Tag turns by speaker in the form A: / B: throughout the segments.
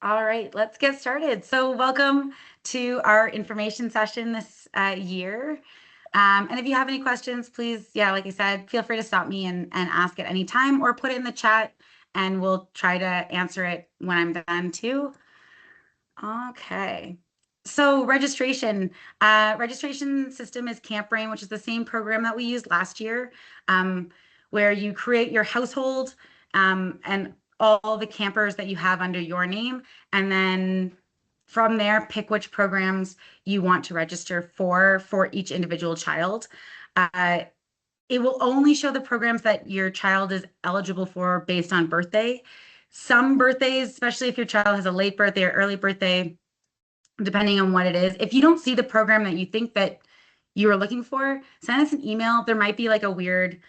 A: All right, let's get started. So welcome to our information session this year. And if you have any questions, please, like I said, feel free to stop me and ask at any time or put it in the chat and we'll try to answer it when I'm done too. Okay. So registration system is Camp Brain, which is the same program that we used last year, where you create your household and all the campers that you have under your name, and then from there pick which programs you want to register for each individual child. It will only show the programs that your child is eligible for based on birthday. Some birthdays, especially if your child has a late birthday or early birthday, depending on what it is. If you don't see the program that you think that you are looking for, send us an email. There might be like a weird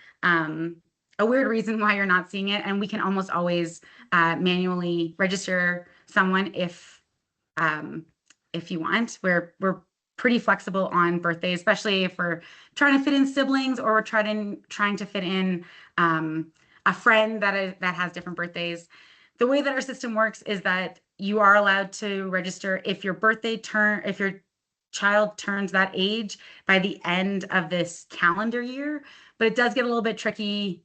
A: reason why you're not seeing it, and we can almost always manually register someone if you want. We're pretty flexible on birthdays, especially if we're trying to fit in siblings or we're trying to fit in a friend that has different birthdays. The way that our system works is that you are allowed to register if your child turns that age by the end of this calendar year, but it does get a little bit tricky.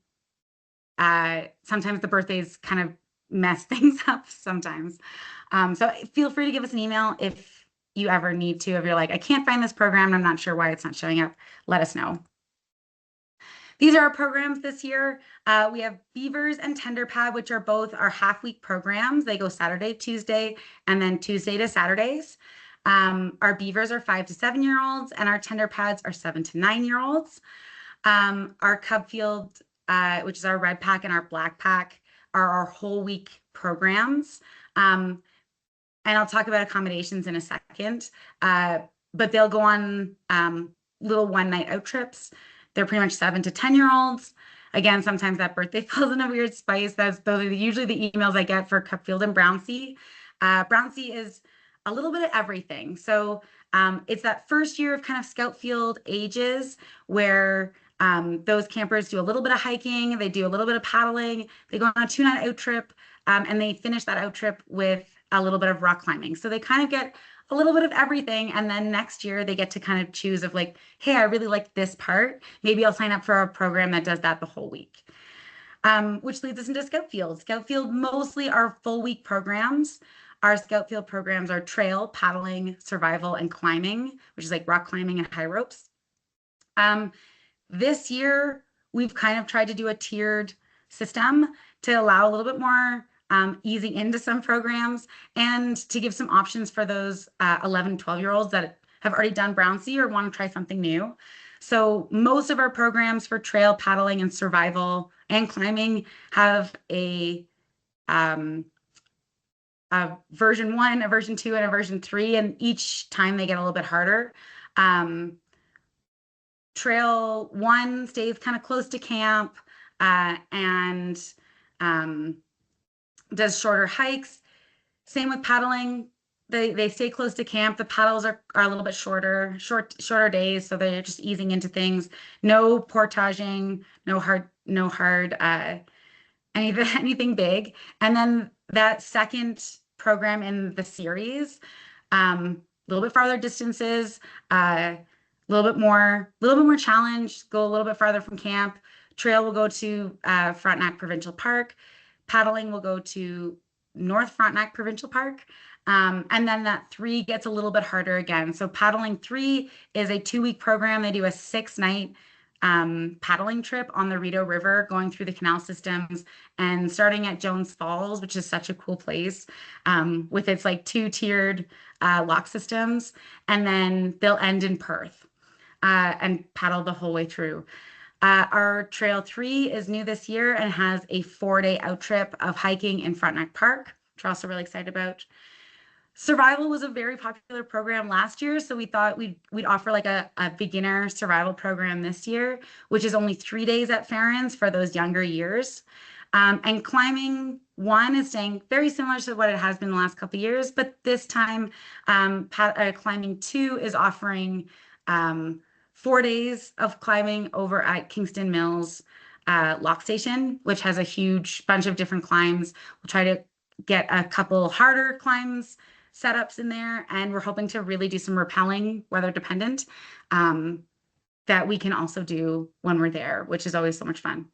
A: Sometimes the birthdays kind of mess things up sometimes. So feel free to give us an email if you ever need to. If you're like, I can't find this program and I'm not sure why it's not showing up, let us know. These are our programs this year. We have Beavers and Tenderpad, which are both our half-week programs. They go Saturday, Tuesday, and then Tuesday to Saturdays. Our Beavers are 5 to 7-year-olds, and our Tenderpads are 7 to 9-year-olds. Our Cub Field, which is our red pack and our black pack, are our whole week programs. And I'll talk about accommodations in a second, but they'll go on little one-night out trips. They're pretty much 7 to 10-year-olds. Again, sometimes that birthday falls in a weird spice. Those are usually the emails I get for Cupfield and Brownsea. Brownsea is a little bit of everything. So it's that first year of kind of scout field ages where those campers do a little bit of hiking, they do a little bit of paddling, they go on a 2-night out trip, and they finish that out trip with a little bit of rock climbing. So they kind of get a little bit of everything. And then next year they get to kind of choose of like, hey, I really like this part. Maybe I'll sign up for a program that does that the whole week. Which leads us into Scout Field. Scout Field mostly are full week programs. Our Scout Field programs are trail, paddling, survival, and climbing, which is like rock climbing and high ropes. This year, we've kind of tried to do a tiered system to allow a little bit more easing into some programs and to give some options for those 11, 12-year-olds that have already done Brownsea or want to try something new. So most of our programs for trail, paddling, and survival and climbing have a version 1, a version 2, and a version 3, and each time they get a little bit harder. Trail 1 stays kind of close to camp and does shorter hikes. Same with paddling. They stay close to camp. The paddles are a little bit shorter days, so they're just easing into things. No portaging, no hard anything big. And then that second program in the series, a little bit farther distances, a little bit more challenge, go a little bit farther from camp. Trail will go to Frontenac Provincial Park. Paddling will go to North Frontenac Provincial Park. And then that 3 gets a little bit harder again. So paddling 3 is a 2-week program. They do a 6-night paddling trip on the Rideau River, going through the canal systems and starting at Jones Falls, which is such a cool place with its like 2-tiered lock systems. And then they'll end in Perth and paddle the whole way through. Our Trail 3 is new this year and has a 4-day out trip of hiking in Frontenac Park, which we're also really excited about. Survival was a very popular program last year, so we thought we'd offer like a beginner survival program this year, which is only 3 days at Farron's for those younger years. And climbing 1 is staying very similar to what it has been the last couple of years, but this time climbing 2 is offering 4 days of climbing over at Kingston Mills Lock Station, which has a huge bunch of different climbs. We'll try to get a couple harder climbs setups in there, and we're hoping to really do some rappelling, weather dependent, that we can also do when we're there, which is always so much fun.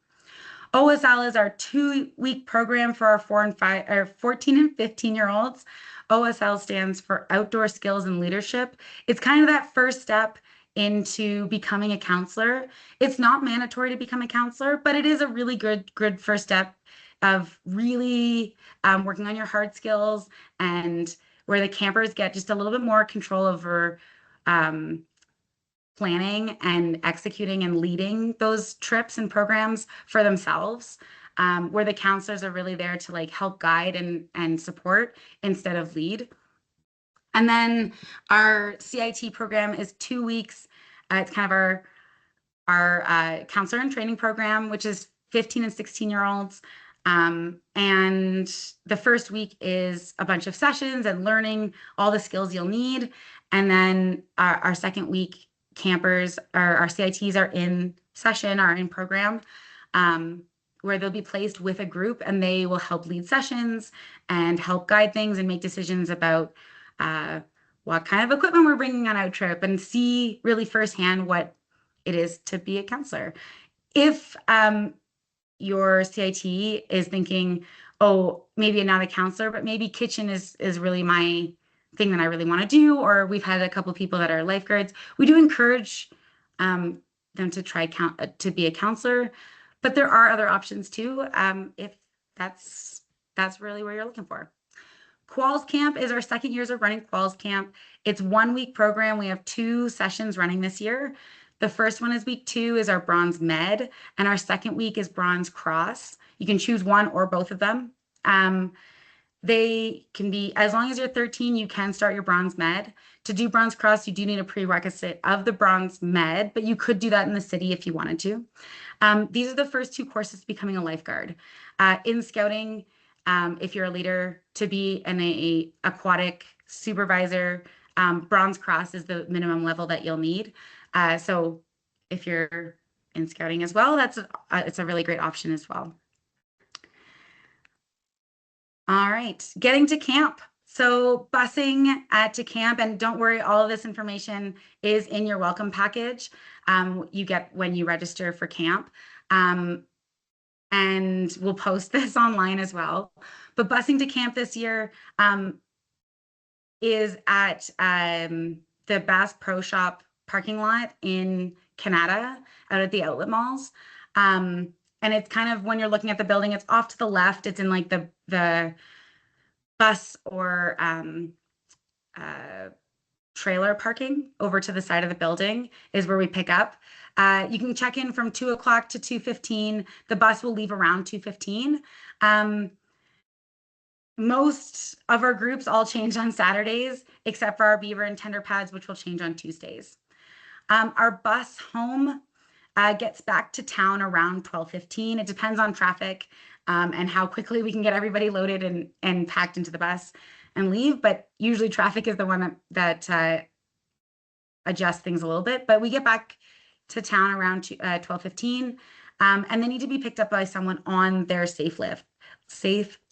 A: OSL is our 2-week program for our 14 and 15-year-olds. OSL stands for Outdoor Skills and Leadership. It's kind of that first step into becoming a counselor. It's not mandatory to become a counselor, but it is a really good first step of really working on your hard skills, and where the campers get just a little bit more control over planning and executing and leading those trips and programs for themselves, where the counselors are really there to like help guide and support instead of lead. And then our CIT program is 2 weeks. It's kind of our counselor and training program, which is 15 and 16-year-olds. And the first week is a bunch of sessions and learning all the skills you'll need. And then our second week, campers, our CITs are in session, are in program, where they'll be placed with a group, and they will help lead sessions and help guide things and make decisions about what kind of equipment we're bringing on our trip, and see really firsthand what it is to be a counselor. If your CIT is thinking, oh, maybe not a counselor, but maybe kitchen is really my thing that I really want to do, or we've had a couple of people that are lifeguards, we do encourage them to try to be a counselor, but there are other options too, if that's really where you're looking for. Quals Camp is our second years of running Quals Camp. It's 1-week program. We have 2 sessions running this year. The first one is week 2 is our Bronze Med, and our second week is Bronze Cross. You can choose one or both of them. They can be, as long as you're 13, you can start your Bronze Med. To do Bronze Cross, you do need a prerequisite of the Bronze Med, but you could do that in the city if you wanted to. These are the first 2 courses to becoming a lifeguard. In scouting, if you're a leader, to be an aquatic supervisor, Bronze Cross is the minimum level that you'll need. So if you're in scouting as well, it's a really great option as well. All right, getting to camp. So busing to camp, and don't worry, all of this information is in your welcome package you get when you register for camp. And we'll post this online as well. But busing to camp this year is at the Bass Pro Shop parking lot in Canada, out at the outlet malls. And it's kind of, when you're looking at the building, it's off to the left. It's in like the bus or trailer parking over to the side of the building is where we pick up. You can check in from 2 o'clock to 2:15. The bus will leave around 2:15. Most of our groups all change on Saturdays, except for our beaver and tender pads, which will change on Tuesdays. Our bus home gets back to town around 12:15. It depends on traffic and how quickly we can get everybody loaded and packed into the bus and leave. But usually traffic is the one that adjusts things a little bit. But we get back to town around 12:15, and they need to be picked up by someone on their safe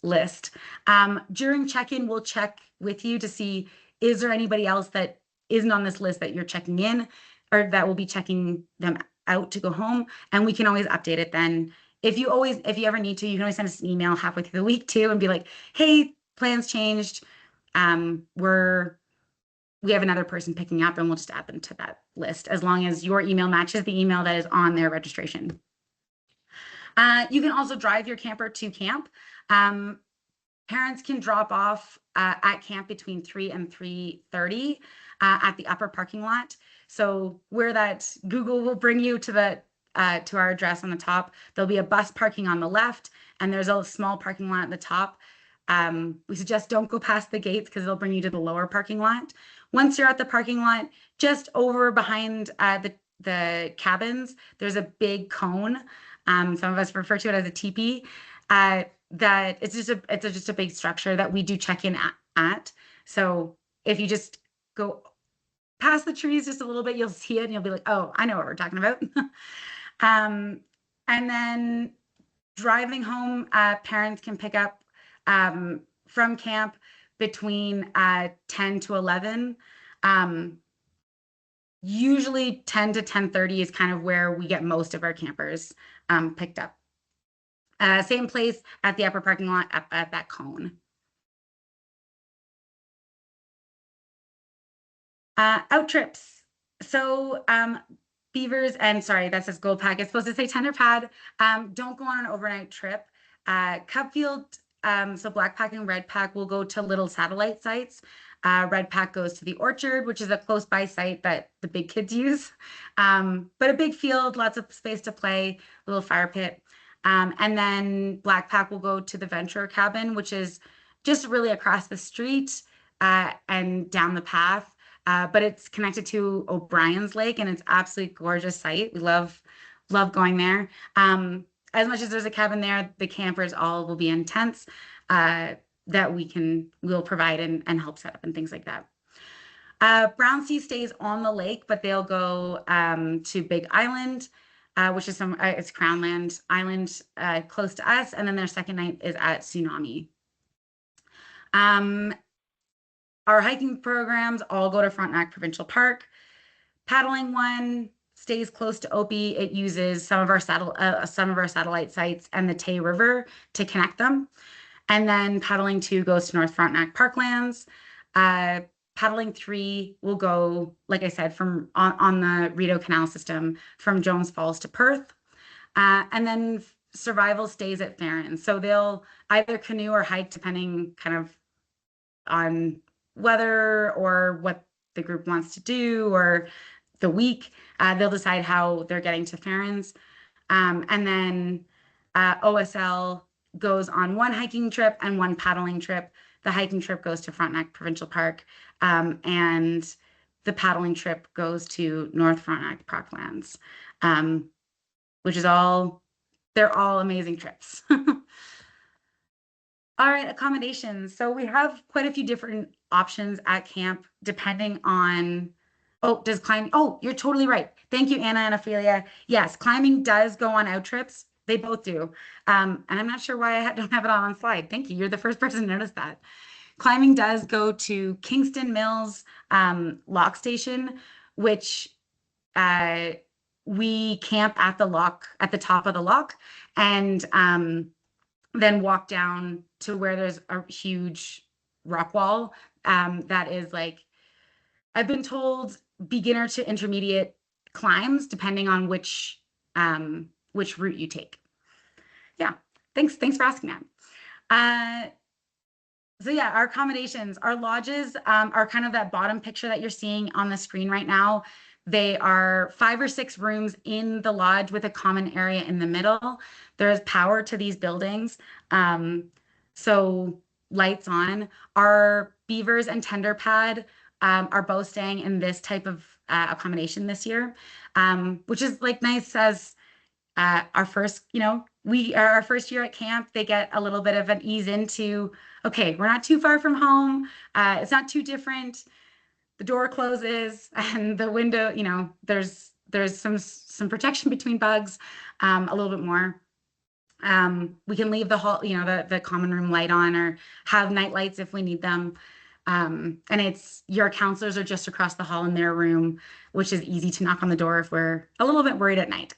A: list. During check-in, we'll check with you to see, is there anybody else that isn't on this list that you're checking in, or that will be checking them out to go home, and we can always update it then. If you ever need to, you can always send us an email halfway through the week too and be like, hey, plans changed. We have another person picking up, and we'll just add them to that list as long as your email matches the email that is on their registration. You can also drive your camper to camp. Parents can drop off at camp between 3 and 3:30 at the upper parking lot. So where that Google will bring you to our address on the top, there'll be a bus parking on the left, and there's a small parking lot at the top. We suggest don't go past the gates because they'll bring you to the lower parking lot. Once you're at the parking lot, just over behind the cabins, there's a big cone. Some of us refer to it as a teepee. That it's just a big structure that we do check in at. So if you just go past the trees just a little bit, you'll see it and you'll be like, oh, I know what we're talking about. And then driving home, parents can pick up from camp between 10 to 11. Usually 10 to 10:30 is kind of where we get most of our campers picked up. Same place at the upper parking lot at that cone. Out trips. So beavers, and sorry, that says gold pack. It's supposed to say tender pad. Don't go on an overnight trip. Cupfield, so black pack and red pack will go to little satellite sites. Red pack goes to the orchard, which is a close by site that the big kids use. But a big field, lots of space to play, little fire pit. And then black pack will go to the venture cabin, which is just really across the street and down the path. But it's connected to O'Brien's Lake, and it's absolutely gorgeous site. We love going there. As much as there's a cabin there, the campers all will be in tents that we'll provide and help set up and things like that. Brown Sea stays on the lake, but they'll go to Big Island, which is it's Crownland Island close to us, and then their second night is at Tsunami. Our hiking programs all go to Frontenac Provincial Park. Paddling one stays close to Opie. It uses some of our satellite sites and the Tay River to connect them. And then paddling 2 goes to North Frontenac Parklands. Paddling 3 will go, like I said, from on the Rideau Canal system from Jones Falls to Perth. And then survival stays at Farron. So they'll either canoe or hike, depending kind of on weather or what the group wants to do or the week. They'll decide how they're getting to Farron's. And then OSL goes on 1 hiking trip and 1 paddling trip. The hiking trip goes to Frontenac Provincial Park, and the paddling trip goes to North Frontenac Parklands, which is they're all amazing trips. All right, accommodations. So we have quite a few different options at camp, depending on, does climbing, you're totally right. Thank you, Anna and Ophelia. Yes, climbing does go on out trips. They both do. And I'm not sure why I don't have it on slide. Thank you. You're the first person to notice that. Climbing does go to Kingston Mills Lock Station, which we camp at the lock, at the top of the lock, and then walk down to where there's a huge rock wall that is, like, I've been told, beginner to intermediate climbs, depending on which route you take. Yeah, thanks for asking that. So yeah, our accommodations, our lodges are kind of that bottom picture that you're seeing on the screen right now. They are 5 or 6 rooms in the lodge with a common area in the middle. There is power to these buildings. So lights on. Our Beavers and Tender Pad are both staying in this type of accommodation this year, which is like nice as our first, our first year at camp. They get a little bit of an ease into, okay, we're not too far from home. It's not too different. The door closes and the window, there's some protection between bugs, a little bit more. We can leave the hall, the common room light on, or have night lights if we need them. And your counselors are just across the hall in their room, which is easy to knock on the door if we're a little bit worried at night.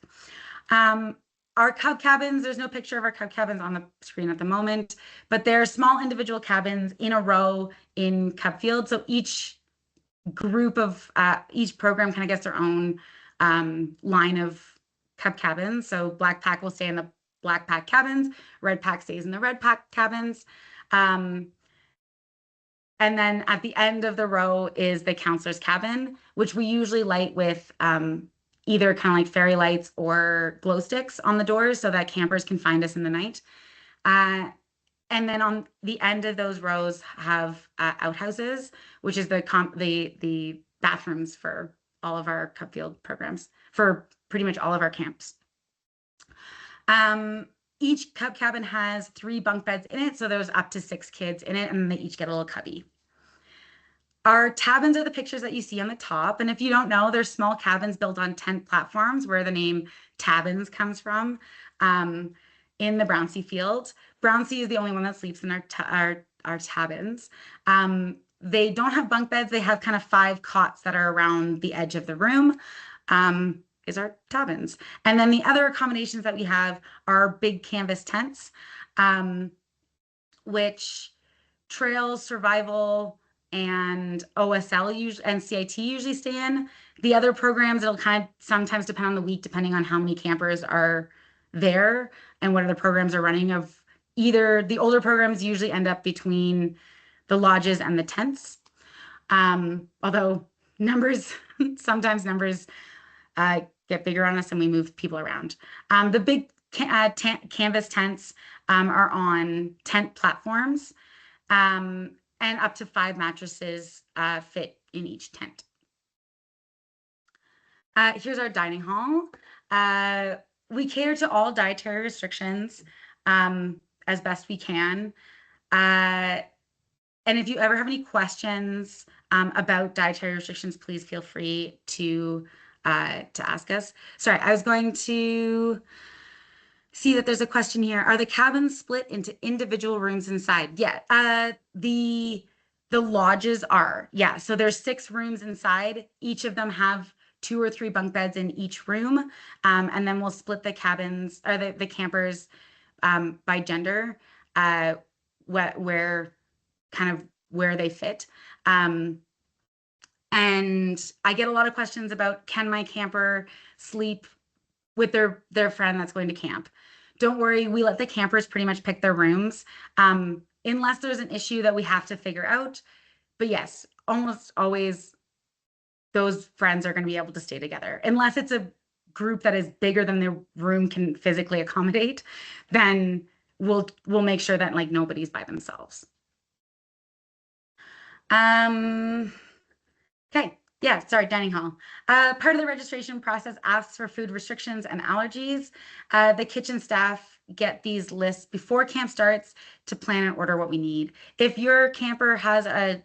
A: Our cub cabins, there's no picture of our cub cabins on the screen at the moment, but they're small individual cabins in a row in Cub Field. So each program kind of gets their own line of cub cabins. So Black Pack will stay in the Black Pack cabins, Red Pack stays in the Red Pack cabins. And then at the end of the row is the counselor's cabin, which we usually light with either kind of like fairy lights or glow sticks on the doors so that campers can find us in the night. And then on the end of those rows have outhouses, which is the bathrooms for all of our Cub Field programs, for pretty much all of our camps. Each cub cabin has 3 bunk beds in it, so there's up to 6 kids in it, and they each get a little cubby. Our cabins are the pictures that you see on the top, and if you don't know, they're small cabins built on tent platforms, where the name Tabins comes from, in the Brownsea field. Brownsea is the only one that sleeps in our our cabins. They don't have bunk beds. They have kind of 5 cots that are around the edge of the room. Is our cabins. And then the other accommodations that we have are big canvas tents, which trails, survival, and OSL usually and CIT usually stay in. The other programs, it'll kind of sometimes depend on the week, depending on how many campers are there and what other programs are running. Of either the older programs usually end up between the lodges and the tents. Although numbers, sometimes numbers get bigger on us and we move people around. The big canvas tents are on tent platforms, and up to 5 mattresses fit in each tent. Here's our dining hall. We cater to all dietary restrictions as best we can. And if you ever have any questions about dietary restrictions, please feel free to ask us. Sorry, I was going to see that there's a question here. Are the cabins split into individual rooms inside? Yeah, the lodges are. Yeah, so there's 6 rooms inside. Each of them have 2 or 3 bunk beds in each room, and then we'll split the cabins or the campers by gender, where kind of where they fit. And I get a lot of questions about, can my camper sleep with their friend that's going to camp? Don't worry, we let the campers pretty much pick their rooms, unless there's an issue that we have to figure out. But yes, almost always those friends are going to be able to stay together, unless it's a group that is bigger than the room can physically accommodate. Then we'll make sure that like nobody's by themselves. Okay. Yeah, sorry, dining hall. Part of the registration process asks for food restrictions and allergies. The kitchen staff get these lists before camp starts to plan and order what we need. If your camper has a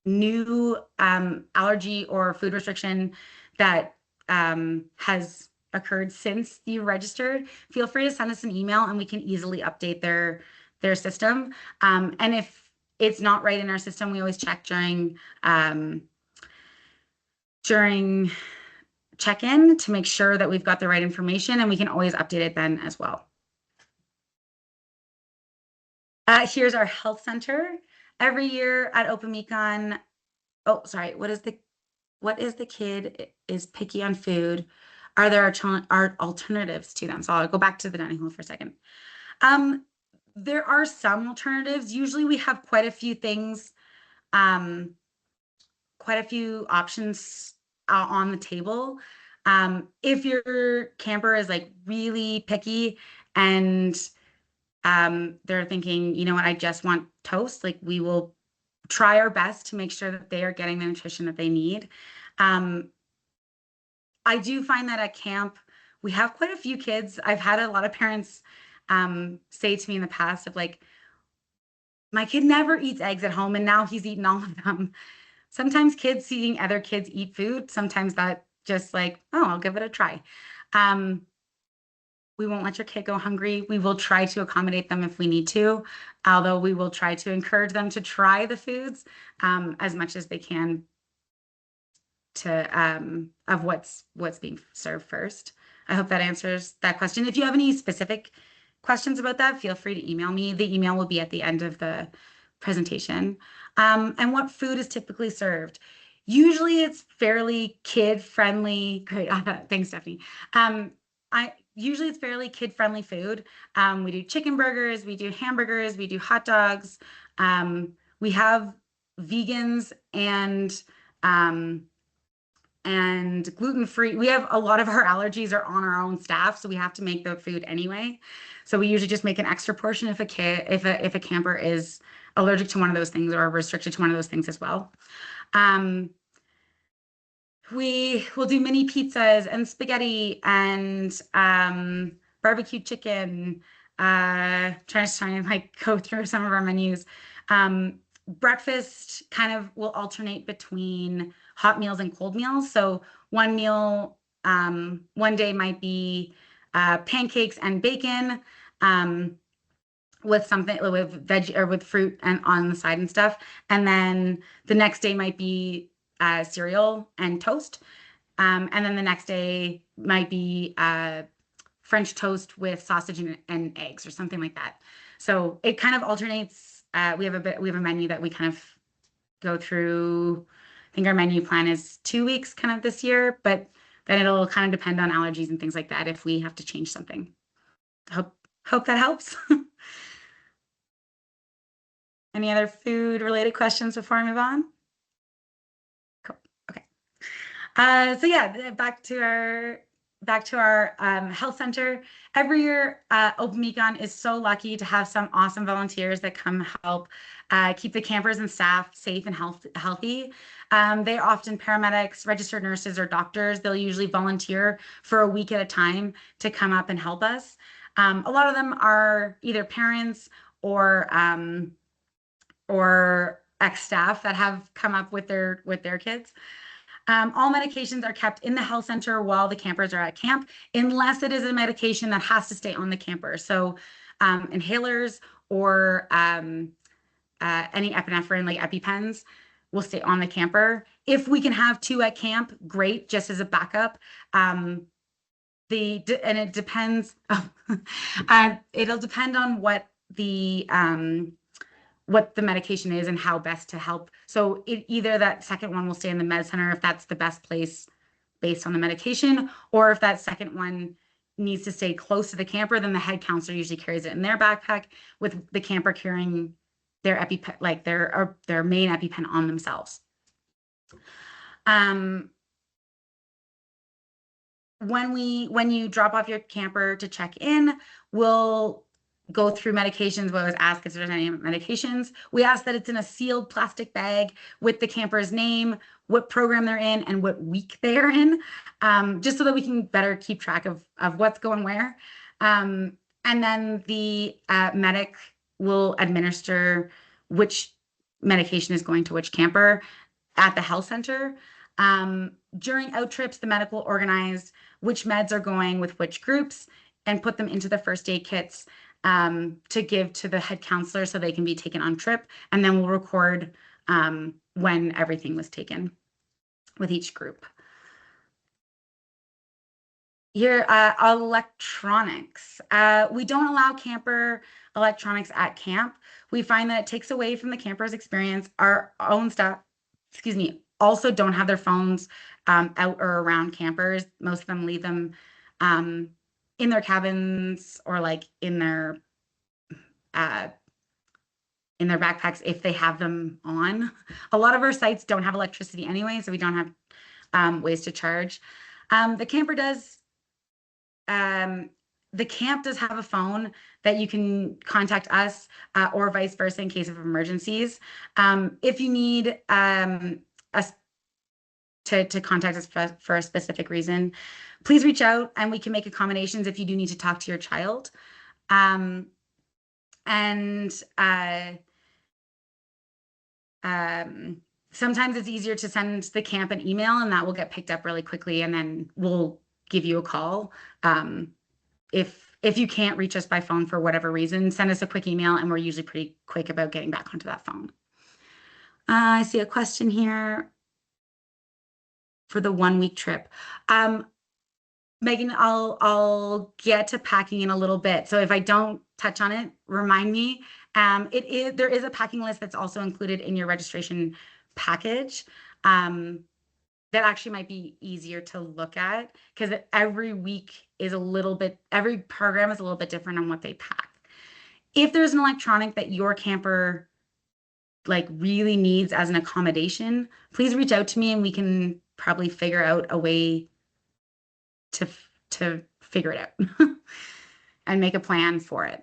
A: new allergy or food restriction that has occurred since you registered, feel free to send us an email and we can easily update their system. And if it's not right in our system, we always check during check-in to make sure that we've got the right information, and we can always update it then as well. Here's our health center. Every year at Opemikon, oh, sorry, what is the kid is picky on food? Are there alternatives to them? So I'll go back to the dining hall for a second. There are some alternatives. Usually we have quite a few things, quite a few options on the table. If your camper is like really picky and they're thinking, you know what, I just want toast, like we will try our best to make sure that they are getting the nutrition that they need. I do find that at camp, we have quite a few kids. I've had a lot of parents say to me in the past of like, my kid never eats eggs at home and now he's eaten all of them. Sometimes kids seeing other kids eat food, sometimes that just like, oh, I'll give it a try. We won't let your kid go hungry. We will try to accommodate them if we need to, although we will try to encourage them to try the foods as much as they can of what's being served first. I hope that answers that question. If you have any specific questions about that, feel free to email me. The email will be at the end of the presentation. And what food is typically served? Usually it's fairly kid-friendly. Great, thanks, Stephanie. Usually it's fairly kid-friendly food. We do chicken burgers, we do hamburgers, we do hot dogs. We have vegans and gluten-free. We have a lot of our allergies are on our own staff, so we have to make the food anyway. So we usually just make an extra portion if a camper is allergic to one of those things or restricted to one of those things as well. We will do mini pizzas and spaghetti and barbecue chicken. Trying to like go through some of our menus. Breakfast kind of will alternate between hot meals and cold meals. So one meal, one day might be pancakes and bacon. with something with veg or with fruit and on the side and stuff. And then the next day might be cereal and toast. And then the next day might be French toast with sausage and eggs or something like that. So it kind of alternates. We have a menu that we kind of go through. I think our menu plan is 2 weeks kind of this year, but then it'll kind of depend on allergies and things like that if we have to change something. Hope that helps. Any other food related questions before I move on? Cool. Okay. So yeah, back to our health center. Every year, Opemikon is so lucky to have some awesome volunteers that come help keep the campers and staff safe and healthy. They're often paramedics, registered nurses, or doctors. They'll usually volunteer for a week at a time to come up and help us. A lot of them are either parents or ex-staff that have come up with their kids. All medications are kept in the health center while the campers are at camp, unless it is a medication that has to stay on the camper. So inhalers or any epinephrine like EpiPens will stay on the camper. If we can have 2 at camp, great, just as a backup. And it depends. It'll depend on what the medication is and how best to help. So either that second one will stay in the med center if that's the best place based on the medication, or if that second one needs to stay close to the camper, then the head counselor usually carries it in their backpack, with the camper carrying their EpiPen, like their main EpiPen on themselves. When you drop off your camper to check in, we'll go through medications. We'll always ask if there's any medications. We ask that it's in a sealed plastic bag with the camper's name, what program they're in, and what week they are in, just so that we can better keep track of what's going where. And then the medic will administer which medication is going to which camper at the health center. During out trips, the medic will organize which meds are going with which groups and put them into the first aid kits to give to the head counselor so they can be taken on trip. And then we'll record when everything was taken with each group. Here, electronics. We don't allow camper electronics at camp. We find that it takes away from the camper's experience. Our own staff, also don't have their phones out or around campers. Most of them leave them in their cabins or like in their backpacks if they have them on. A lot of our sites don't have electricity anyway, so we don't have ways to charge. The camp does have a phone that you can contact us or vice versa in case of emergencies. If you need us to contact us for a specific reason, please reach out and we can make accommodations if you do need to talk to your child. Sometimes it's easier to send the camp an email, and that will get picked up really quickly, and then we'll give you a call. If you can't reach us by phone for whatever reason, send us a quick email, and we're usually pretty quick about getting back onto that phone. I see a question here for the 1-week trip. Megan, I'll get to packing in a little bit. So if I don't touch on it, remind me. There is a packing list that's also included in your registration package. That actually might be easier to look at because every program is a little bit different on what they pack. If there's an electronic that your camper like really needs as an accommodation, please reach out to me and we can probably figure out a way to figure it out and make a plan for it.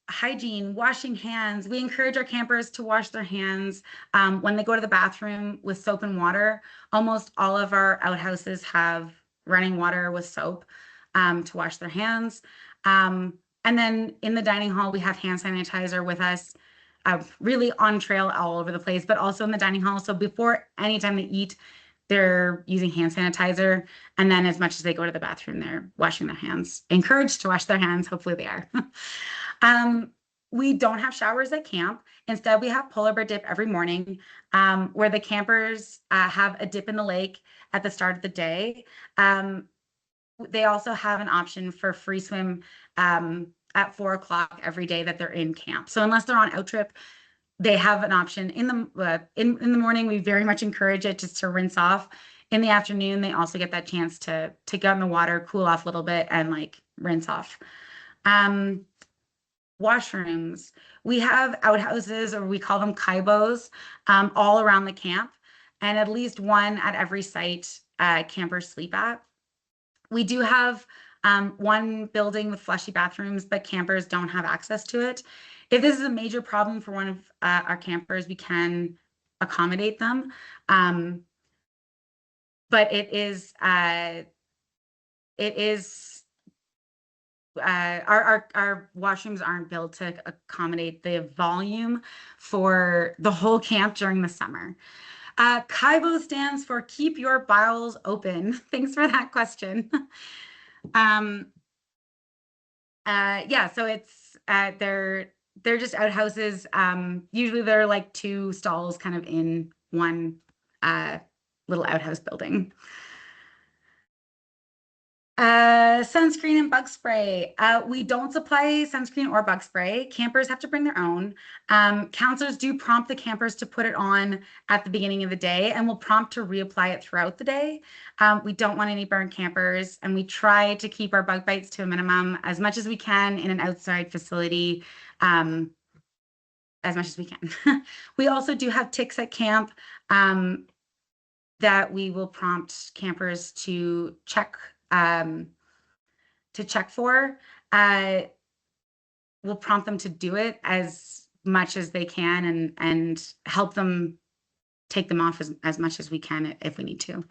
A: Hygiene, washing hands. We encourage our campers to wash their hands when they go to the bathroom with soap and water. Almost all of our outhouses have running water with soap to wash their hands. And then in the dining hall, we have hand sanitizer with us, really on trail all over the place, but also in the dining hall. So before anytime they eat, they're using hand sanitizer. And then as much as they go to the bathroom, they're washing their hands, encouraged to wash their hands. Hopefully they are. We don't have showers at camp. Instead, we have polar bear dip every morning, where the campers have a dip in the lake at the start of the day. They also have an option for free swim at 4 o'clock every day that they're in camp. So unless they're on out trip, they have an option in the morning. We very much encourage it just to rinse off. In the afternoon, they also get that chance to get in the water, cool off a little bit, and like rinse off. Washrooms. We have outhouses, or we call them kaibos, all around the camp, and at least one at every site campers sleep at. We do have one building with flushy bathrooms, but campers don't have access to it. If this is a major problem for one of our campers, we can accommodate them. But it is our washrooms aren't built to accommodate the volume for the whole camp during the summer. KIBO stands for Keep Your Bowels Open. Thanks for that question. Yeah, so it's they're just outhouses. Usually they're like 2 stalls kind of in one little outhouse building. Sunscreen and bug spray. We don't supply sunscreen or bug spray. Campers have to bring their own. Counselors do prompt the campers to put it on at the beginning of the day, and will prompt to reapply it throughout the day. We don't want any burn campers, and we try to keep our bug bites to a minimum as much as we can in an outside facility, as much as we can. We also do have ticks at camp that we will prompt campers to check for. We'll prompt them to do it as much as they can, and help them take them off as much as we can if we need to.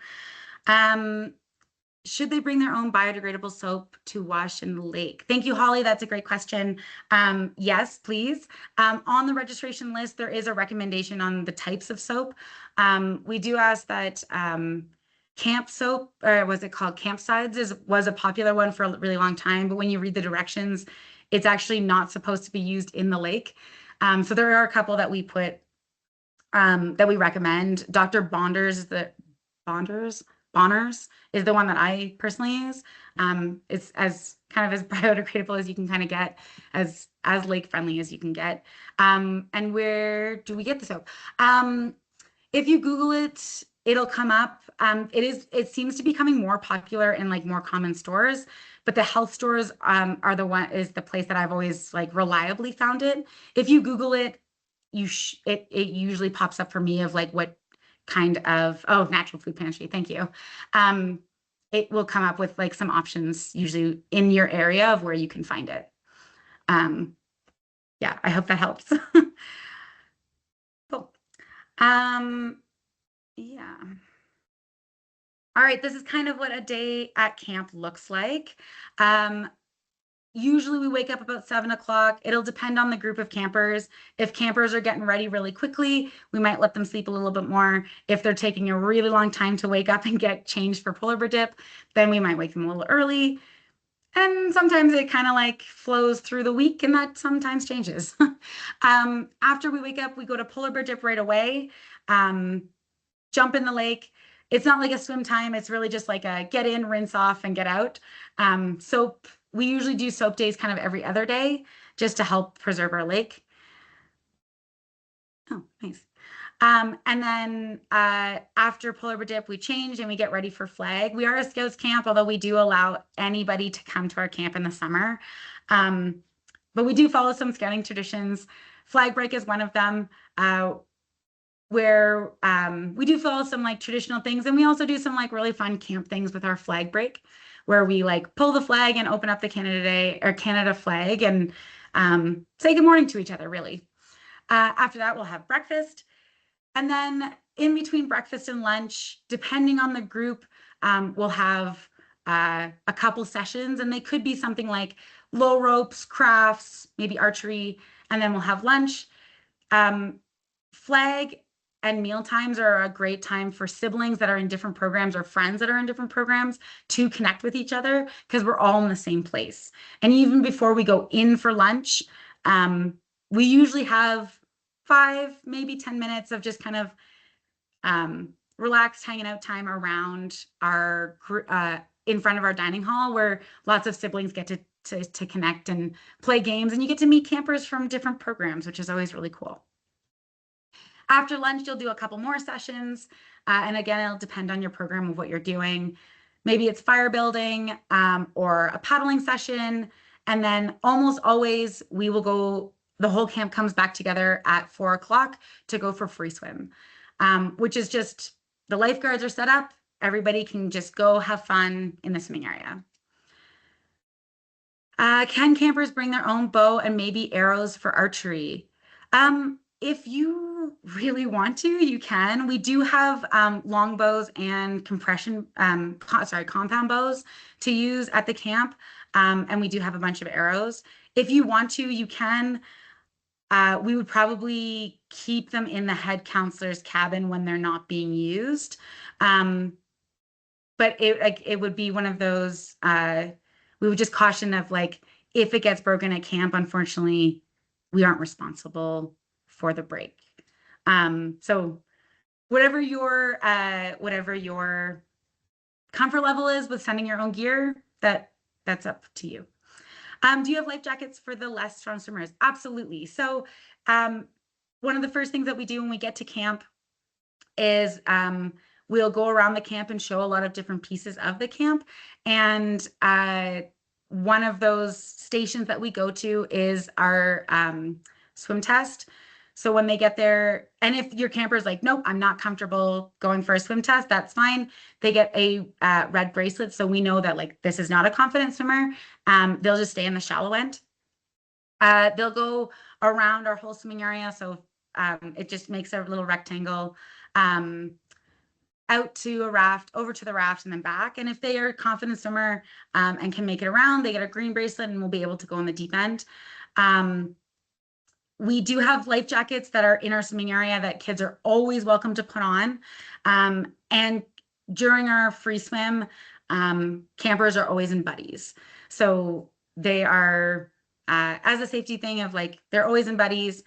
A: Should they bring their own biodegradable soap to wash in the lake? Thank you, Holly. That's a great question. Yes, please. On the registration list, there is a recommendation on the types of soap. We do ask that camp soap, or was it called Campsides, was a popular one for a really long time, but when you read the directions, it's actually not supposed to be used in the lake. So there are a couple that we put, that we recommend. Dr. Bonners is the one that I personally use. It's as kind of as biodegradable as you can kind of get, as lake friendly as you can get. And where do we get the soap? If you Google it, it'll come up. It seems to be becoming more popular in like more common stores, but the health stores is the place that I've always like reliably found it. If you Google it, it usually pops up for me of like what kind of, natural food pantry. Thank you. It will come up with like some options usually in your area of where you can find it. Yeah, I hope that helps. Cool. Yeah. All right, this is kind of what a day at camp looks like. Usually we wake up about 7 o'clock. It'll depend on the group of campers. If campers are getting ready really quickly, we might let them sleep a little bit more. If they're taking a really long time to wake up and get changed for polar bear dip, then we might wake them a little early. And sometimes it kind of like flows through the week, and that sometimes changes. After we wake up, we go to polar bear dip right away. Jump in the lake. It's not like a swim time. It's really just like a get in, rinse off, and get out. Soap. We usually do soap days kind of every other day just to help preserve our lake. Oh, nice. And then after polar bear dip, we change and we get ready for flag. We are a Scouts camp, although we do allow anybody to come to our camp in the summer. But we do follow some Scouting traditions. Flag break is one of them, where we do follow some like traditional things. And we also do some like really fun camp things with our flag break, where we like pull the flag and open up the Canada flag and say good morning to each other, really. After that, we'll have breakfast. And then in between breakfast and lunch, depending on the group, we'll have a couple sessions, and they could be something like low ropes, crafts, maybe archery, and then we'll have lunch. Flag And meal times are a great time for siblings that are in different programs or friends that are in different programs to connect with each other because we're all in the same place. And even before we go in for lunch, we usually have 5, maybe 10 minutes of just kind of relaxed hanging out time around our in front of our dining hall where lots of siblings get to connect and play games, and you get to meet campers from different programs, which is always really cool. After lunch, you'll do a couple more sessions. And again, it'll depend on your program of what you're doing. Maybe it's fire building or a paddling session. And then almost always we will go, the whole camp comes back together at 4 o'clock to go for free swim, which is just the lifeguards are set up. Everybody can just go have fun in the swimming area. Can campers bring their own bow and maybe arrows for archery? If you really want to, you can. We do have long bows and compound bows to use at the camp, and we do have a bunch of arrows. If you want to, you can. We would probably keep them in the head counselor's cabin when they're not being used. But it would be one of those, we would just caution of like, if it gets broken at camp, unfortunately, we aren't responsible for the break. So whatever your comfort level is with sending your own gear, that's up to you. Do you have life jackets for the less strong swimmers? Absolutely. So one of the first things that we do when we get to camp is we'll go around the camp and show a lot of different pieces of the camp. And one of those stations that we go to is our swim test. So when they get there, and if your camper is like, nope, I'm not comfortable going for a swim test, that's fine. They get a red bracelet. So we know that like, this is not a confident swimmer. They'll just stay in the shallow end. They'll go around our whole swimming area. So it just makes a little rectangle out to a raft, over to the raft, and then back. And if they are a confident swimmer and can make it around, they get a green bracelet and will be able to go in the deep end. We do have life jackets that are in our swimming area that kids are always welcome to put on. And during our free swim, campers are always in buddies. So they are, as a safety thing of like, they're always in buddies,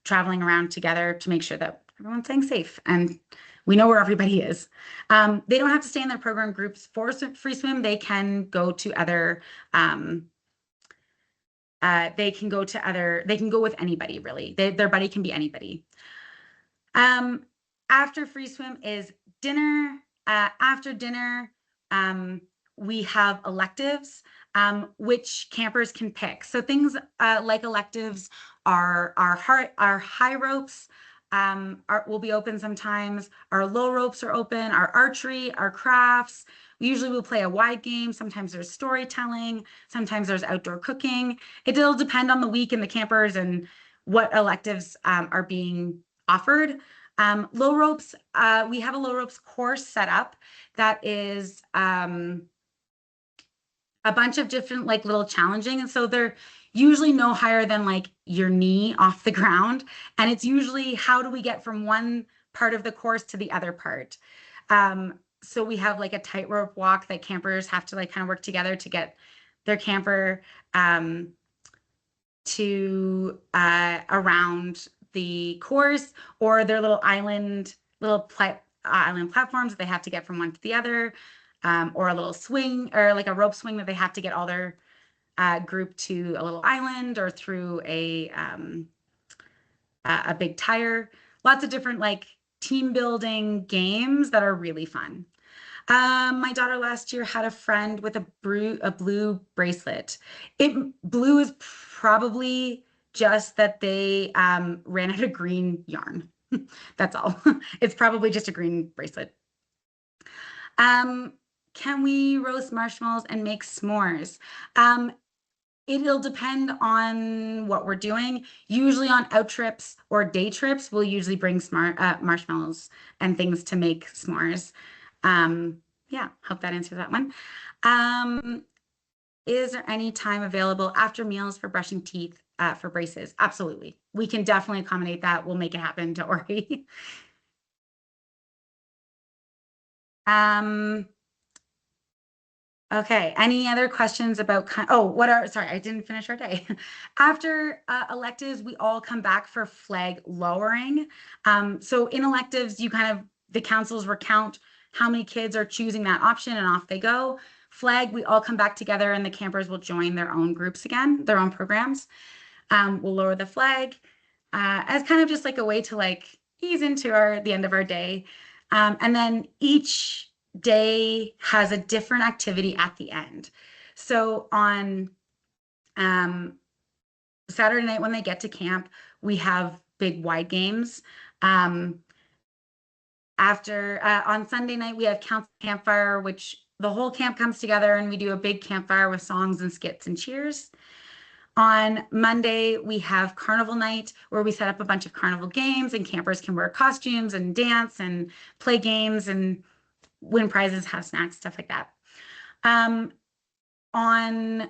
A: traveling around together to make sure that everyone's staying safe. And we know where everybody is. They don't have to stay in their program groups for free swim. They can go to other, they can go with anybody really. Their buddy can be anybody. After free swim is dinner. After dinner, we have electives, which campers can pick. So things like electives are high ropes, will be open sometimes. Our low ropes are open, our archery, our crafts. We usually will play a wide game. Sometimes there's storytelling. Sometimes there's outdoor cooking. It'll depend on the week and the campers and what electives are being offered. Low ropes, we have a low ropes course set up that is a bunch of different like little challenging. And so they're usually no higher than like your knee off the ground. And it's usually how do we get from one part of the course to the other part. So we have like a tightrope walk that campers have to like kind of work together to get their camper to around the course, or their little island platforms that they have to get from one to the other, or a little swing or like a rope swing that they have to get all their group to a little island or through a big tire. Lots of different like team building games that are really fun. My daughter last year had a friend with a blue bracelet. Blue is probably just that they ran out of green yarn. That's all. It's probably just a green bracelet. Can we roast marshmallows and make s'mores? It'll depend on what we're doing. Usually on out trips or day trips, we'll usually bring marshmallows and things to make s'mores. Yeah, hope that answers that one. Is there any time available after meals for brushing teeth for braces? Absolutely. We can definitely accommodate that. We'll make it happen, don't worry. Okay, any other questions about, sorry, I didn't finish our day. After electives, we all come back for flag lowering. So in electives, the councils recount how many kids are choosing that option and off they go. Flag, we all come back together and the campers will join their own groups again, their own programs. We'll lower the flag as kind of just like a way to like ease into the end of our day. And then each day has a different activity at the end. So on Saturday night when they get to camp, we have big wide games. On Sunday night, we have campfire, which the whole camp comes together and we do a big campfire with songs and skits and cheers. On Monday, we have carnival night where we set up a bunch of carnival games and campers can wear costumes and dance and play games and win prizes, have snacks, stuff like that. On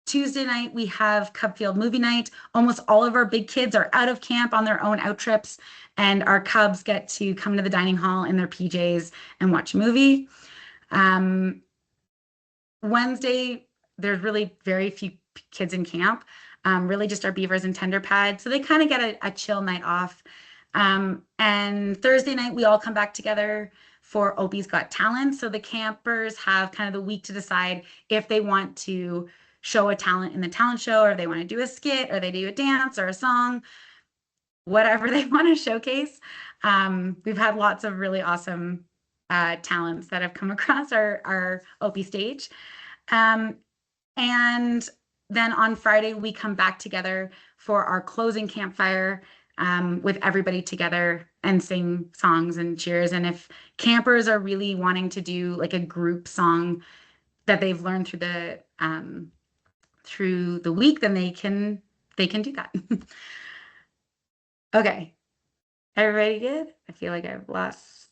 A: Tuesday night, we have Cub Field movie night. Almost all of our big kids are out of camp on their own out trips, and our Cubs get to come to the dining hall in their PJs and watch a movie. Wednesday, there's really very few kids in camp, really just our beavers and tender pad. So they kind of get a chill night off. And Thursday night, we all come back together for Opie's Got Talent. So the campers have kind of the week to decide if they want to show a talent in the talent show, or if they want to do a skit, or they do a dance or a song, whatever they want to showcase. We've had lots of really awesome talents that have come across our Opie stage. And then on Friday, we come back together for our closing campfire with everybody together and sing songs and cheers. And if campers are really wanting to do like a group song that they've learned through the week, then they can do that. Okay. Everybody good? I feel like I've lost.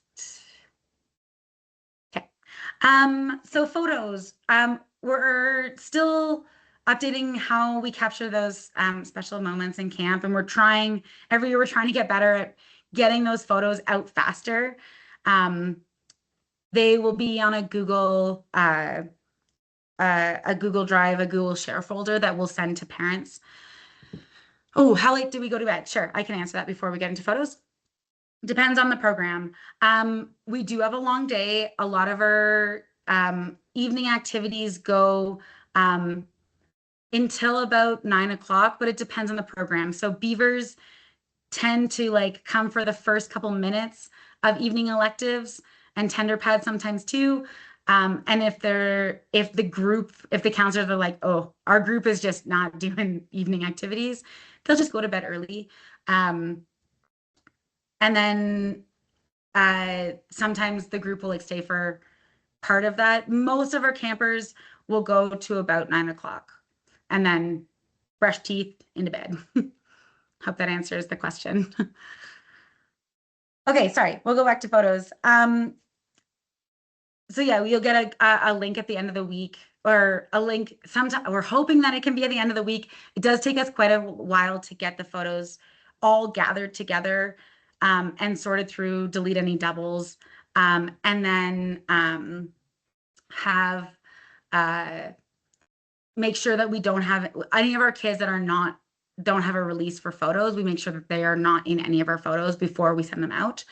A: Okay. So photos. We're still updating how we capture those special moments in camp, and every year we're trying to get better at getting those photos out faster. They will be on a Google Drive, a Google Share folder that we'll send to parents. Oh, how late do we go to bed? Sure, I can answer that before we get into photos. Depends on the program. We do have a long day. A lot of our evening activities go until about 9 o'clock, but it depends on the program. So beavers tend to like come for the first couple minutes of evening electives, and tender pads sometimes too. And if the counselors are like, oh, our group is just not doing evening activities, they'll just go to bed early. And then sometimes the group will like stay for part of that. Most of our campers will go to about 9 o'clock and then brush teeth into bed. Hope that answers the question. Okay, sorry, we'll go back to photos. So yeah, you'll get a link at the end of the week, or a link sometime. We're hoping that it can be at the end of the week. It does take us quite a while to get the photos all gathered together and sorted through, delete any doubles, and then make sure that we don't have any of our kids that don't have a release for photos. We make sure that they are not in any of our photos before we send them out.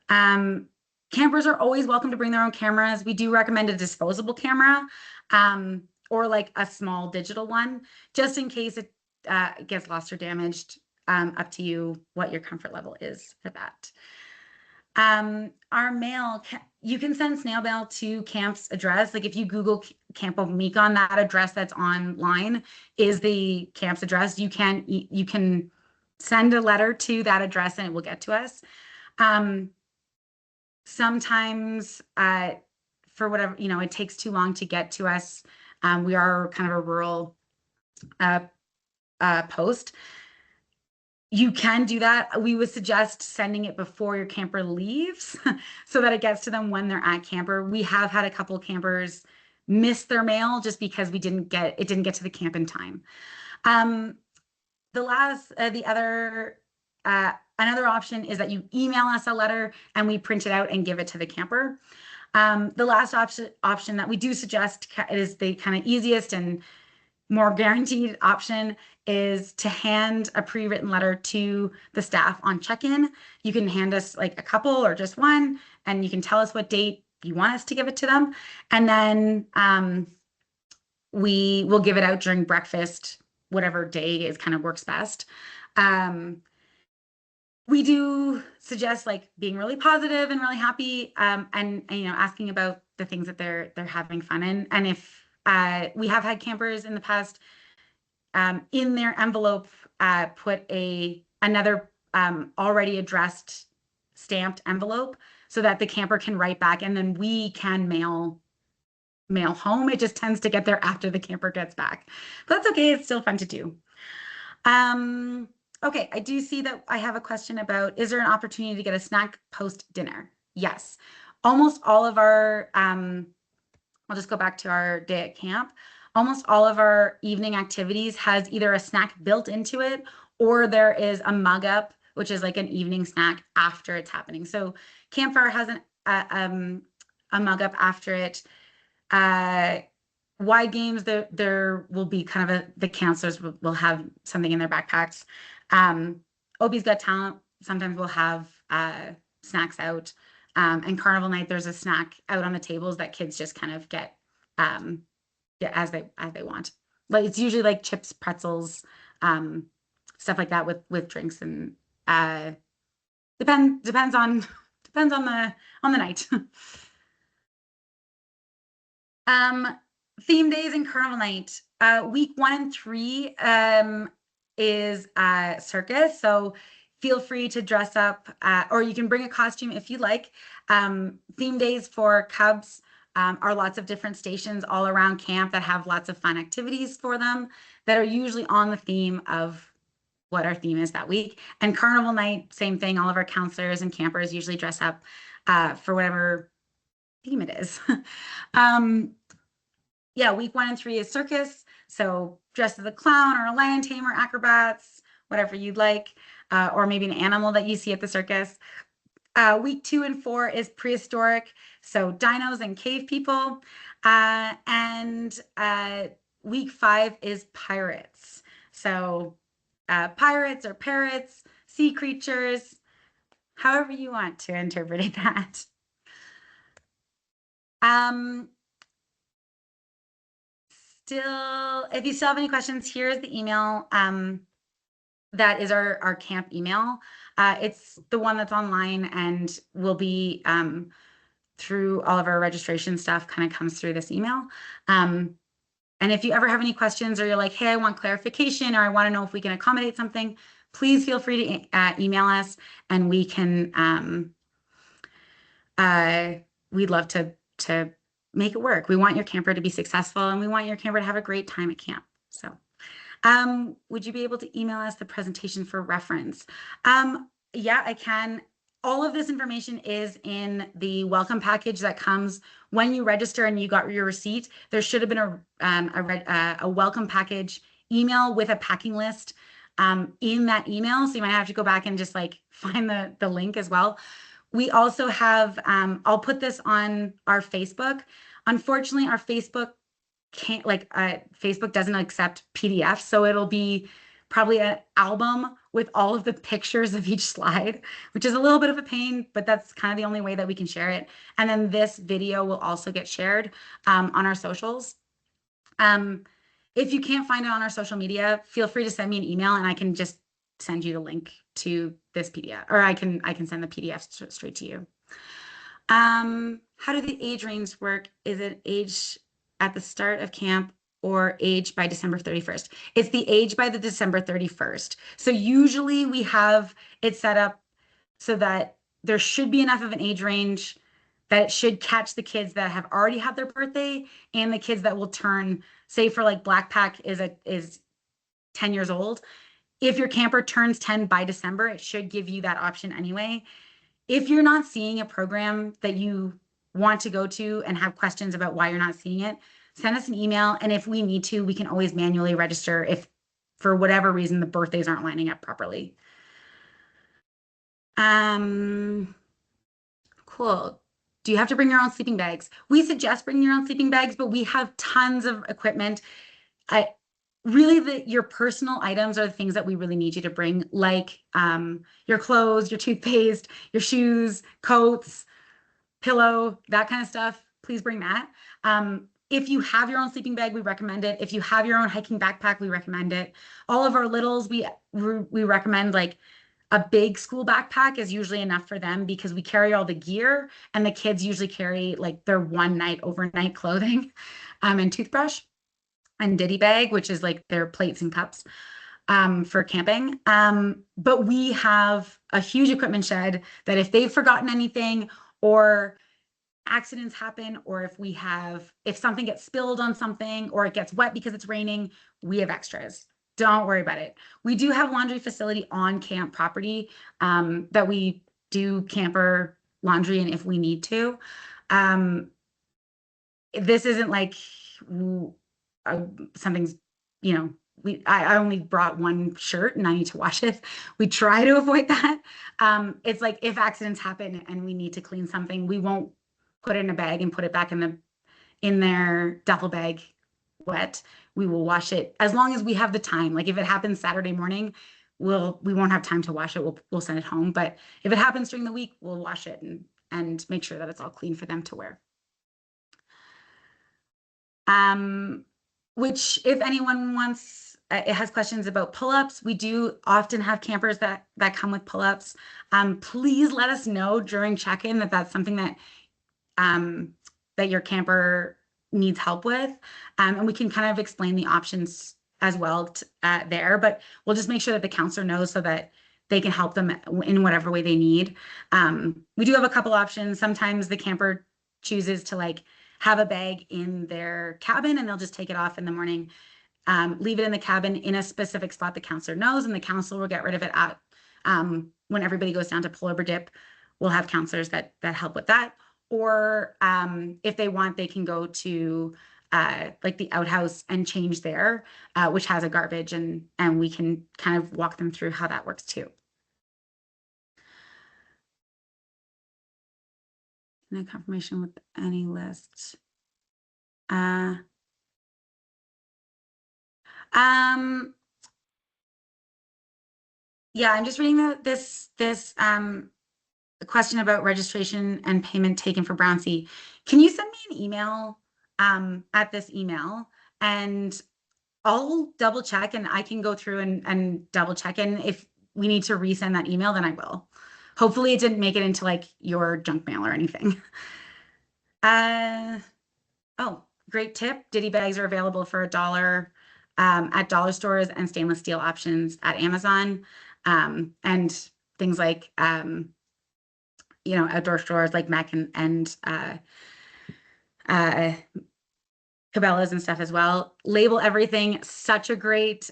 A: Campers are always welcome to bring their own cameras. We do recommend a disposable camera or like a small digital one, just in case it gets lost or damaged. Up to you what your comfort level is for that. Our mail, you can send snail mail to camp's address. Like if you Google Camp Opemikon, that address that's online is the camp's address. You can send a letter to that address and it will get to us. Sometimes for whatever, it takes too long to get to us. We are kind of a rural post. You can do that. We would suggest sending it before your camper leaves so that it gets to them when they're at camper. We have had a couple of campers miss their mail just because it didn't get to the camp in time. Another option is that you email us a letter and we print it out and give it to the camper. The last option that we do suggest is the kind of easiest and more guaranteed option is to hand a pre-written letter to the staff on check-in. You can hand us like a couple or just one, and you can tell us what date you want us to give it to them. And then we will give it out during breakfast, whatever day is kind of works best. We do suggest like being really positive and really happy, and you know, asking about the things that they're having fun in. And if we have had campers in the past in their envelope put another already addressed stamped envelope so that the camper can write back, and then we can mail home. It just tends to get there after the camper gets back, but that's okay. It's still fun to do. Okay, I do see that I have a question about, is there an opportunity to get a snack post dinner? Yes. Almost all of our, I'll just go back to our day at camp. Almost all of our evening activities has either a snack built into it, or there is a mug up, which is like an evening snack after it's happening. So Campfire has a mug up after it. Wide games, there will be kind of the counselors will have something in their backpacks. Opie's Got Talent sometimes will have snacks out. And Carnival Night, there's a snack out on the tables that kids just kind of get as they want. But it's usually like chips, pretzels, stuff like that with drinks, and depends on the night. Theme days and Carnival Night. Week 1 and 3 is circus, so feel free to dress up, or you can bring a costume if you like. Theme days for Cubs are lots of different stations all around camp that have lots of fun activities for them that are usually on the theme of what our theme is that week. And Carnival Night, same thing. All of our counselors and campers usually dress up for whatever theme it is. Yeah, week 1 and 3 is circus. So dress as a clown or a lion tamer, acrobats, whatever you'd like, or maybe an animal that you see at the circus. Week 2 and 4 is prehistoric. So dinos and cave people. And week 5 is pirates. So pirates or parrots, sea creatures, however you want to interpret that. If you still have any questions, here's the email. That is our camp email. It's the one that's online and will be through all of our registration stuff, kind of comes through this email. And if you ever have any questions, or you're like, hey, I want clarification, or I want to know if we can accommodate something, please feel free to email us, and we can, we'd love to make it work. We want your camper to be successful, and we want your camper to have a great time at camp. So would you be able to email us the presentation for reference? Yeah, I can. All of this information is in the welcome package that comes when you register and you got your receipt. There should have been a welcome package email with a packing list in that email. So you might have to go back and just like find the link as well. We also have, I'll put this on our Facebook. Unfortunately, our Facebook can't, Facebook doesn't accept PDFs. So it'll be probably an album with all of the pictures of each slide, which is a little bit of a pain, but that's kind of the only way that we can share it. And then this video will also get shared on our socials. If you can't find it on our social media, feel free to send me an email, and I can just send you the link to this PDF, or I can send the PDF straight to you. How do the age range work? Is it age at the start of camp or age by December 31st? It's the age by the December 31st. So usually we have it set up so that there should be enough of an age range that it should catch the kids that have already had their birthday and the kids that will turn, say for like Black Pack is 10 years old. If your camper turns 10 by December, it should give you that option anyway. If you're not seeing a program that you want to go to and have questions about why you're not seeing it, send us an email. And if we need to, we can always manually register if for whatever reason the birthdays aren't lining up properly. Cool. Do you have to bring your own sleeping bags? We suggest bringing your own sleeping bags, but we have tons of equipment. I really your personal items are the things that we really need you to bring, like your clothes, your toothpaste, your shoes, coats, pillow, that kind of stuff. Please bring that. If you have your own sleeping bag, we recommend it. If you have your own hiking backpack, we recommend it. All of our littles, we recommend like a big school backpack is usually enough for them because we carry all the gear and the kids usually carry like their one night overnight clothing and toothbrush and ditty bag, which is like their plates and cups for camping. But we have a huge equipment shed that if they've forgotten anything or accidents happen, or if something gets spilled on something or it gets wet because it's raining, we have extras. Don't worry about it. We do have laundry facility on camp property that we do camper laundry in if we need to. This isn't like something's, I only brought one shirt and I need to wash it. We try to avoid that. It's like if accidents happen and we need to clean something, we won't put it in a bag and put it back in their duffel bag wet. We will wash it as long as we have the time. Like if it happens Saturday morning, we won't have time to wash it. We'll send it home. But if it happens during the week, we'll wash it and make sure that it's all clean for them to wear. Which if anyone wants, it has questions about pull-ups. We do often have campers that come with pull-ups. Please let us know during check-in that that's something that that your camper needs help with. And we can kind of explain the options as well there, but we'll just make sure that the counselor knows so that they can help them in whatever way they need. We do have a couple options. Sometimes the camper chooses to like have a bag in their cabin and they'll just take it off in the morning, leave it in the cabin in a specific spot the counselor knows, and the counselor will get rid of it at when everybody goes down to pull over dip. We'll have counselors that help with that. Or if they want, they can go to like the outhouse and change there, which has a garbage, and we can kind of walk them through how that works too. No confirmation with any list. Yeah, I'm just reading this question about registration and payment taken for Brownsea. Can you send me an email at this email, and I'll double check and I can go through and double check. And if we need to resend that email, then I will. Hopefully it didn't make it into like your junk mail or anything. Oh, great tip. Ditty bags are available for $1 at dollar stores and stainless steel options at Amazon. And things like, outdoor stores like Mac and Cabela's and stuff as well. Label everything. Such a great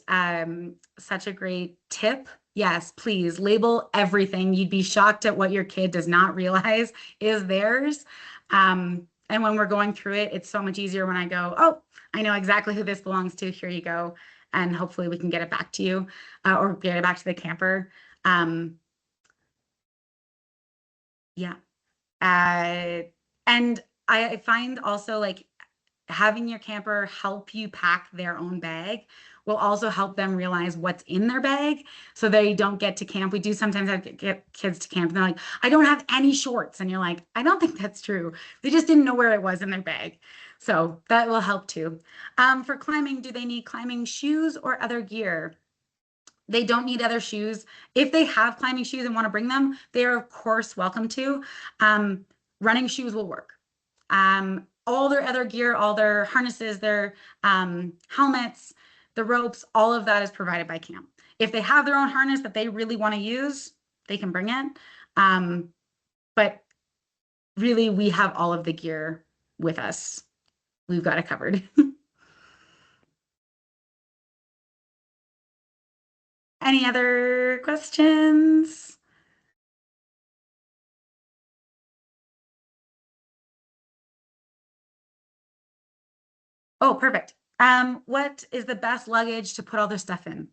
A: tip. Yes, please label everything. You'd be shocked at what your kid does not realize is theirs. And when we're going through it, it's so much easier when I go, oh, I know exactly who this belongs to. Here you go. And hopefully we can get it back to you or get it back to the camper. Yeah. And I find also like having your camper help you pack their own bag will also help them realize what's in their bag so they don't get to camp. We do sometimes have to get kids to camp and they're like, I don't have any shorts. And you're like, I don't think that's true. They just didn't know where it was in their bag. So that will help too. For climbing, do they need climbing shoes or other gear? They don't need other shoes. If they have climbing shoes and want to bring them, they are of course welcome to. Running shoes will work. All their other gear, all their harnesses, their helmets, the ropes, all of that is provided by camp. If they have their own harness that they really want to use, they can bring it. But really, we have all of the gear with us. We've got it covered. Any other questions? Oh, perfect. What is the best luggage to put all their stuff in?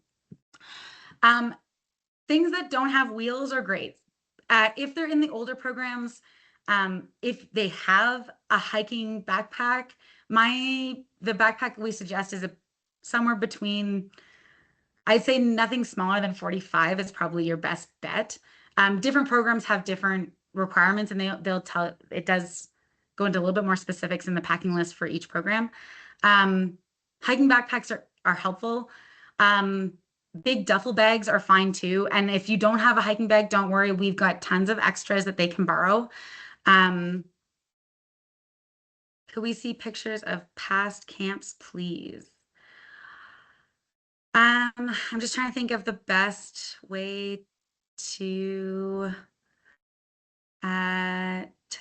A: Things that don't have wheels are great. If they're in the older programs, If they have a hiking backpack, the backpack we suggest is somewhere between, I'd say nothing smaller than 45 is probably your best bet. Different programs have different requirements, and they'll tell it does go into a little bit more specifics in the packing list for each program. Hiking backpacks are helpful. Big duffel bags are fine too. And if you don't have a hiking bag, don't worry. We've got tons of extras that they can borrow. Could we see pictures of past camps, please? I'm just trying to think of the best way to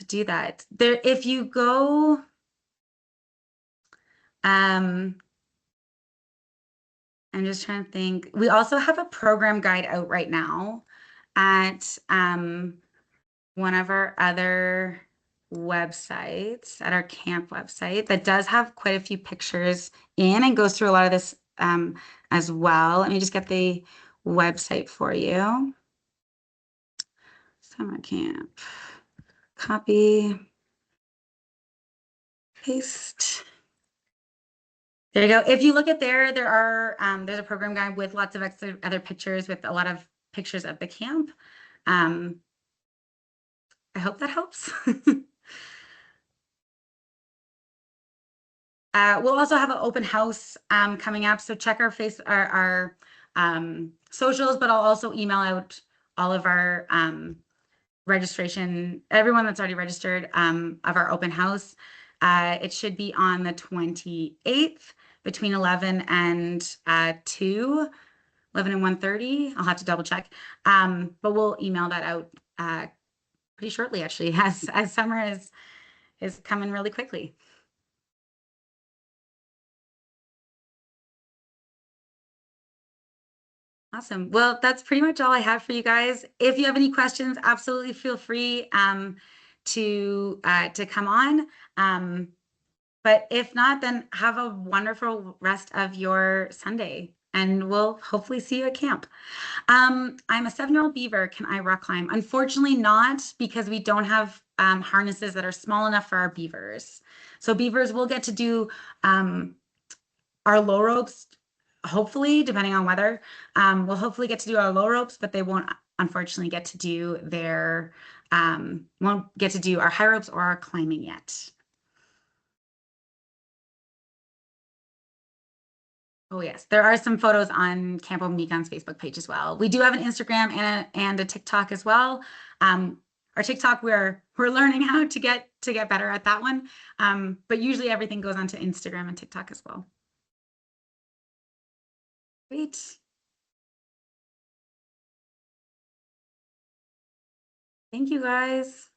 A: do that. There, if you go, I'm just trying to think. We also have a program guide out right now at one of our other websites, at our camp website, that does have quite a few pictures in and goes through a lot of this as well. Let me just get the website for you. Summer camp. Copy. Paste. There you go. If you look at there's a program guide with lots of other pictures with a lot of pictures of the camp. I hope that helps. We'll also have an open house coming up, so check our socials, but I'll also email out all of our registration, everyone that's already registered of our open house. It should be on the 28th between 11 and 2, 11 and 1:30. I'll have to double check, but we'll email that out pretty shortly, actually, as summer is coming really quickly. Awesome. Well, that's pretty much all I have for you guys. If you have any questions, absolutely feel free to come on. But if not, then have a wonderful rest of your Sunday, and we'll hopefully see you at camp. I'm a 7-year-old beaver. Can I rock climb? Unfortunately not, because we don't have harnesses that are small enough for our beavers. So beavers will get to do our low ropes, hopefully, depending on weather. We'll hopefully get to do our low ropes, but they won't unfortunately get to do won't get to do our high ropes or our climbing yet. Oh yes, there are some photos on Camp Opemikon's Facebook page as well. We do have an Instagram and a TikTok as well. Our TikTok, we're learning how to get better at that one. But usually everything goes onto Instagram and TikTok as well. Great. Thank you guys.